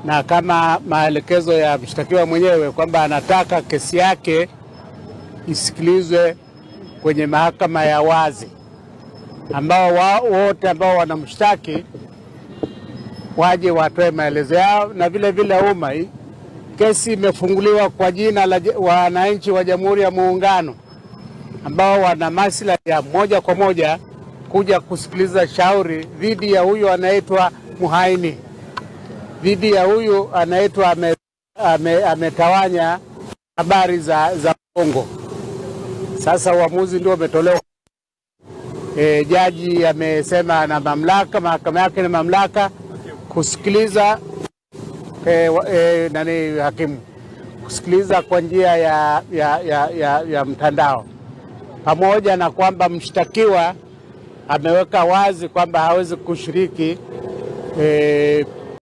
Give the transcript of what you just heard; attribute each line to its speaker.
Speaker 1: na kama maelekezo ya mshtakiwa mwenyewe kwamba anataka kesi yake isikilizwe kwenye mahakama ya wazi, ambao wote ambao wanamshtaki waje watoe maelezo yao, na vile vile umma. Kesi imefunguliwa kwa jina la wananchi wa Jamhuri ya Muungano ambao wana maslahi ya moja kwa moja kuja kusikiliza shauri dhidi ya huyu anaitwa muhaini, dhidi ya huyu anaitwa ametawanya habari za uongo. Sasa uamuzi ndio umetolewa. Jaji amesema ana mamlaka, mahakama yake na mamlaka kusikiliza hakimu kusikiliza kwa njia ya mtandao, pamoja na kwamba mshtakiwa ameweka wazi kwamba hawezi kushiriki